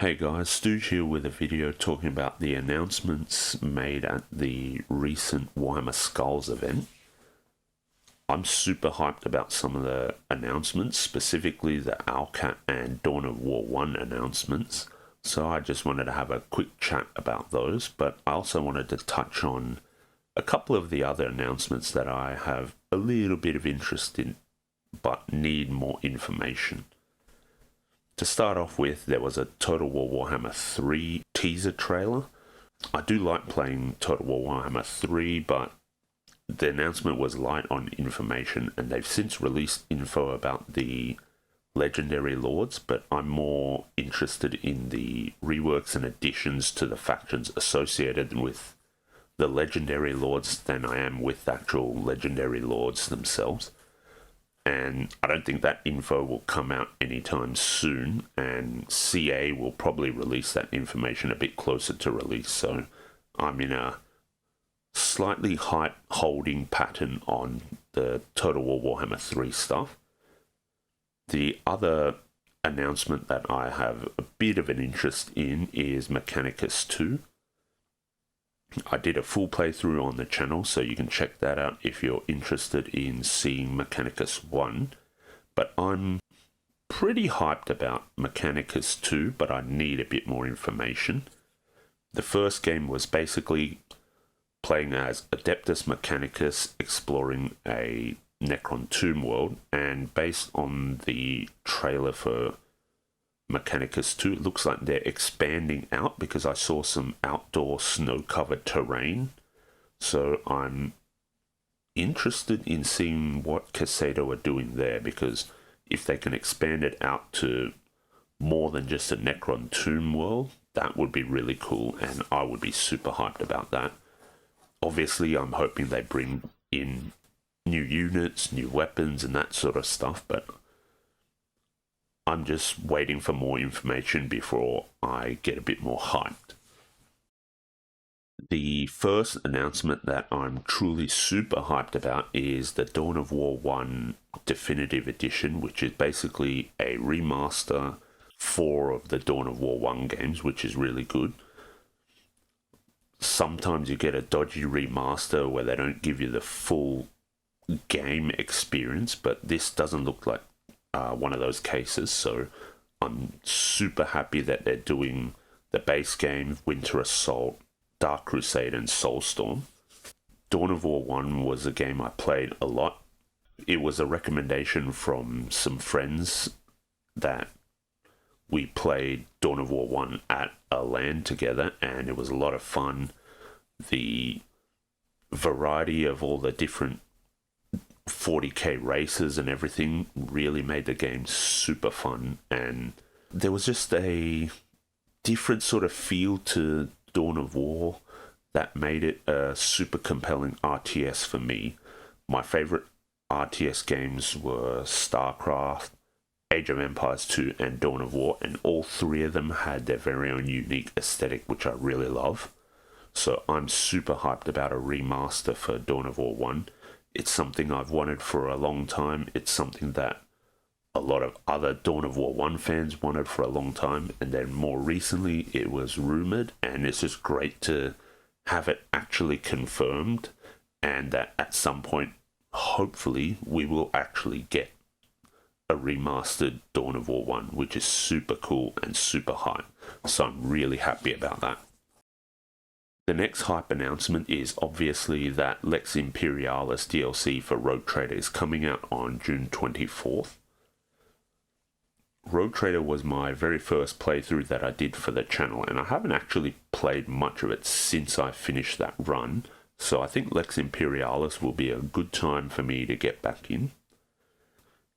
Hey guys, Stooge here with a video talking about the announcements made at the recent Warhammer Skulls event. I'm super hyped about some of the announcements, specifically the Owlcat and Dawn of War 1 announcements. So I just wanted to have a quick chat about those, but I also wanted to touch on a couple of the other announcements that I have a little bit of interest in, but need more information. To start off with, there was a Total War Warhammer 3 teaser trailer. I do like playing Total War Warhammer 3, but the announcement was light on information, and they've since released info about the Legendary Lords, but I'm more interested in the reworks and additions to the factions associated with the Legendary Lords than I am with the actual Legendary Lords themselves. And I don't think that info will come out anytime soon, and CA will probably release that information a bit closer to release, so I'm in a slightly hype holding pattern on the Total War Warhammer 3 stuff. The other announcement that I have a bit of an interest in is Mechanicus 2. I did a full playthrough on the channel, so you can check that out if you're interested in seeing Mechanicus 1. But I'm pretty hyped about Mechanicus 2, but I need a bit more information. The first game was basically playing as Adeptus Mechanicus exploring a Necron tomb world, and based on the trailer for Mechanicus 2, it looks like they're expanding out because I saw some outdoor snow-covered terrain. So I'm interested in seeing what Casado are doing there, because if they can expand it out to more than just a Necron tomb world, that would be really cool, and I would be super hyped about that. Obviously, I'm hoping they bring in new units, new weapons, and that sort of stuff, but I'm just waiting for more information before I get a bit more hyped. The first announcement that I'm truly super hyped about is the Dawn of War 1 Definitive Edition, which is basically a remaster for of the Dawn of War 1 games, which is really good. Sometimes you get a dodgy remaster where they don't give you the full game experience, but this doesn't look like one of those cases, so I'm super happy that they're doing the base game, Winter Assault, Dark Crusade, and Soulstorm. Dawn of War 1 was a game I played a lot. It was a recommendation from some friends that we played Dawn of War 1 at a LAN together, and it was a lot of fun. The variety of all the different 40k races and everything really made the game super fun, and there was just a different sort of feel to Dawn of War that made it a super compelling RTS for me. My favorite RTS games were StarCraft, Age of Empires 2, and Dawn of War, and all three of them had their very own unique aesthetic, which I really love. So I'm super hyped about a remaster for Dawn of War 1. It's something I've wanted for a long time. It's something that a lot of other Dawn of War 1 fans wanted for a long time, and then more recently it was rumored, and it's just great to have it actually confirmed, and that at some point, hopefully, we will actually get a remastered Dawn of War 1, which is super cool and super hype. So I'm really happy about that. The next hype announcement is obviously that Lex Imperialis DLC for Rogue Trader is coming out on June 24th. Rogue Trader was my very first playthrough that I did for the channel, and I haven't actually played much of it since I finished that run, so I think Lex Imperialis will be a good time for me to get back in.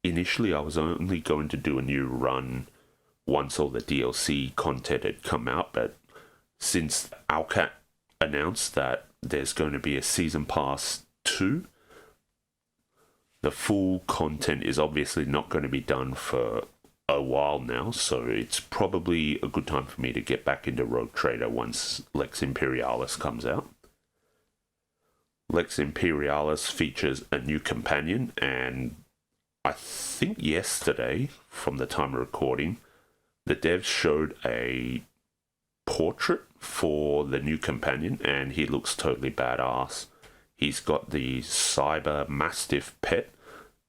Initially, I was only going to do a new run once all the DLC content had come out, but since Owlcat announced that there's going to be a Season Pass 2, the full content is obviously not going to be done for a while now, so it's probably a good time for me to get back into Rogue Trader once Lex Imperialis comes out. Lex Imperialis features a new companion, and I think yesterday, from the time of recording, the devs showed a portrait for the new companion, and he looks totally badass. He's got the Cyber Mastiff pet,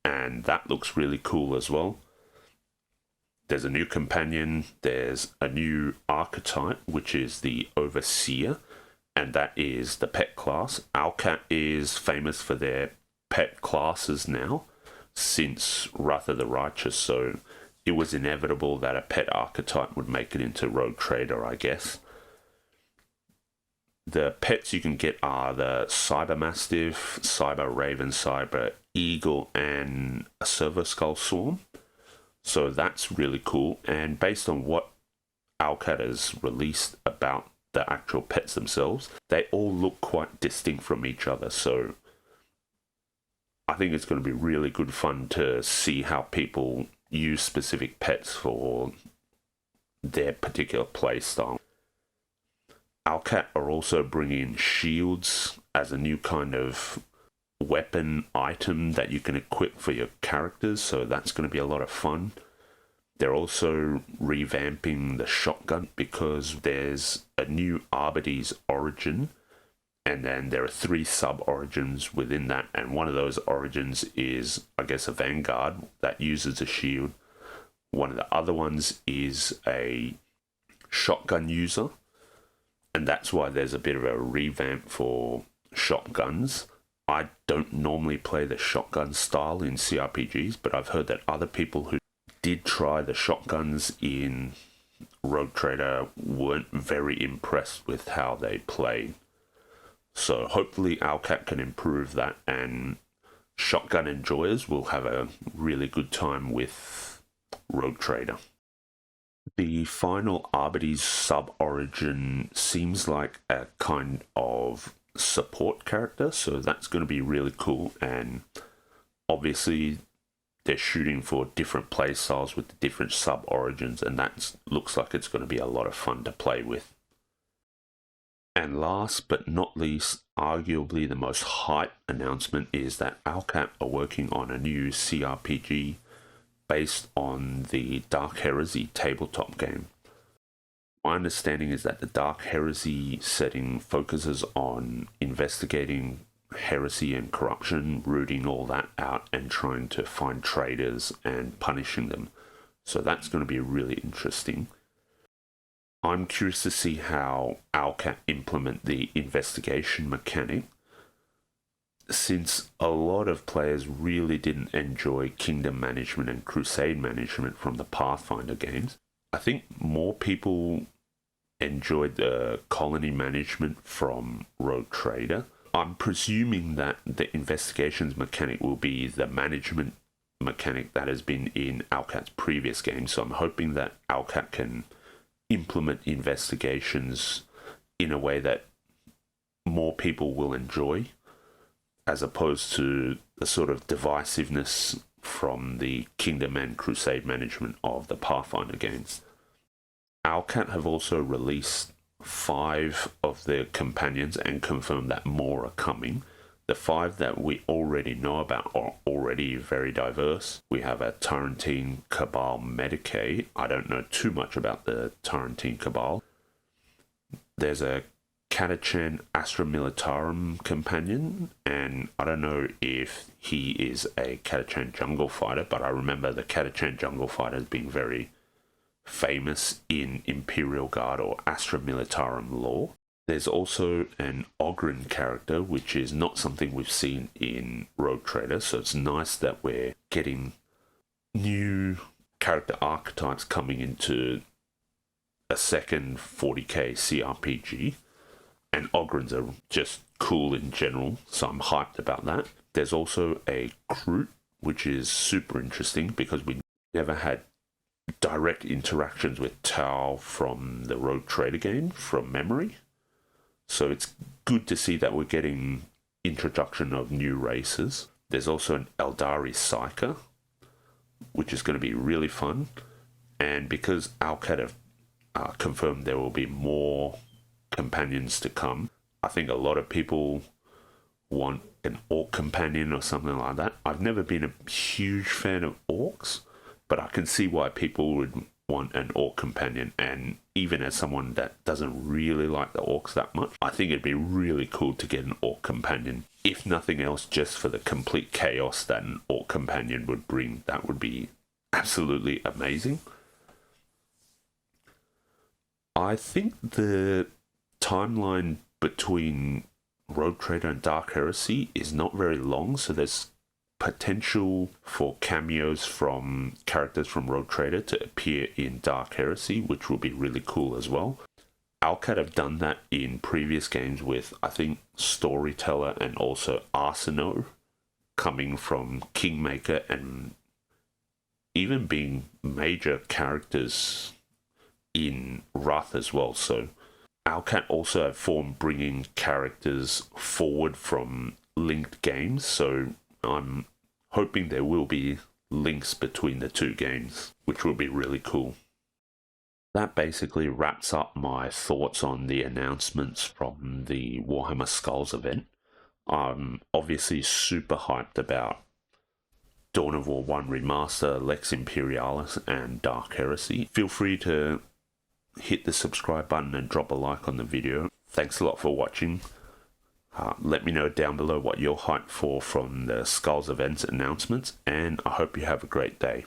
and that looks really cool as well. There's a new companion, there's a new archetype, which is the Overseer, and that is the pet class. Owlcat is famous for their pet classes now, since Wrath of the Righteous, so it was inevitable that a pet archetype would make it into Rogue Trader, I guess. The pets you can get are the Cyber Mastiff, Cyber Raven, Cyber Eagle, and a Silver Skull Swarm. So that's really cool. And based on what Owlcat has released about the actual pets themselves, they all look quite distinct from each other. So I think it's going to be really good fun to see how people use specific pets for their particular play style. Owlcat are also bringing shields as a new kind of weapon item that you can equip for your characters, so that's going to be a lot of fun. They're also revamping the shotgun because there's a new Arbites origin, and then there are 3 sub-origins within that, and one of those origins is, I guess, a Vanguard that uses a shield. One of the other ones is a shotgun user, and that's why there's a bit of a revamp for shotguns. I don't normally play the shotgun style in CRPGs, but I've heard that other people who did try the shotguns in Rogue Trader weren't very impressed with how they played. So hopefully Owlcat can improve that, and shotgun enjoyers will have a really good time with Rogue Trader. The final Arbites sub-origin seems like a kind of support character, so that's going to be really cool, and obviously they're shooting for different play styles with the different sub-origins, and that looks like it's going to be a lot of fun to play with. And last but not least, arguably the most hype announcement is that Owlcat are working on a new CRPG based on the Dark Heresy tabletop game. My understanding is that the Dark Heresy setting focuses on investigating heresy and corruption, rooting all that out and trying to find traitors and punishing them. So that's going to be really interesting. I'm curious to see how Owlcat implement the investigation mechanic, since a lot of players really didn't enjoy Kingdom Management and Crusade Management from the Pathfinder games. I think more people enjoyed the Colony Management from Rogue Trader. I'm presuming that the investigations mechanic will be the management mechanic that has been in Owlcat's previous games, so I'm hoping that Owlcat can implement investigations in a way that more people will enjoy, as opposed to the sort of divisiveness from the Kingdom and Crusade Management of the Pathfinder games. Owlcat have also released 5 of their companions and confirmed that more are coming. The 5 that we already know about are already very diverse. We have a Tarantine Cabal Medicae. I don't know too much about the Tarantine Cabal. There's a Catachan Astra Militarum companion, and I don't know if he is a Catachan jungle fighter, but I remember the Catachan jungle fighters being very famous in Imperial Guard or Astra Militarum lore. There's also an Ogryn character, which is not something we've seen in Rogue Trader, so it's nice that we're getting new character archetypes coming into a second 40k CRPG, and Ogryns are just cool in general, so I'm hyped about that. There's also a Kroot, which is super interesting because we never had direct interactions with Tau from the Rogue Trader game from memory. So it's good to see that we're getting introduction of new races. There's also an Eldari Psyker, which is going to be really fun. And because Owlcat have confirmed there will be more companions to come, I think a lot of people want an orc companion or something like that. I've never been a huge fan of orcs, but I can see why people would want an orc companion, and even as someone that doesn't really like the orcs that much, I think it'd be really cool to get an orc companion. If nothing else, just for the complete chaos that an orc companion would bring. That would be absolutely amazing. I think the timeline between Rogue Trader and Dark Heresy is not very long, so there's potential for cameos from characters from Rogue Trader to appear in Dark Heresy, which will be really cool as well. Alcat have done that in previous games with, I think, Storyteller and also Arsino coming from Kingmaker and even being major characters in Wrath as well. So Alcat also have formed bringing characters forward from linked games, so I'm hoping there will be links between the two games, which will be really cool. That basically wraps up my thoughts on the announcements from the Warhammer Skulls event. I'm obviously super hyped about Dawn of War 1 Remaster, Lex Imperialis, and Dark Heresy. Feel free to hit the subscribe button and drop a like on the video. Thanks a lot for watching. Let me know down below what you're hyped for from the Skulls events announcements, and I hope you have a great day.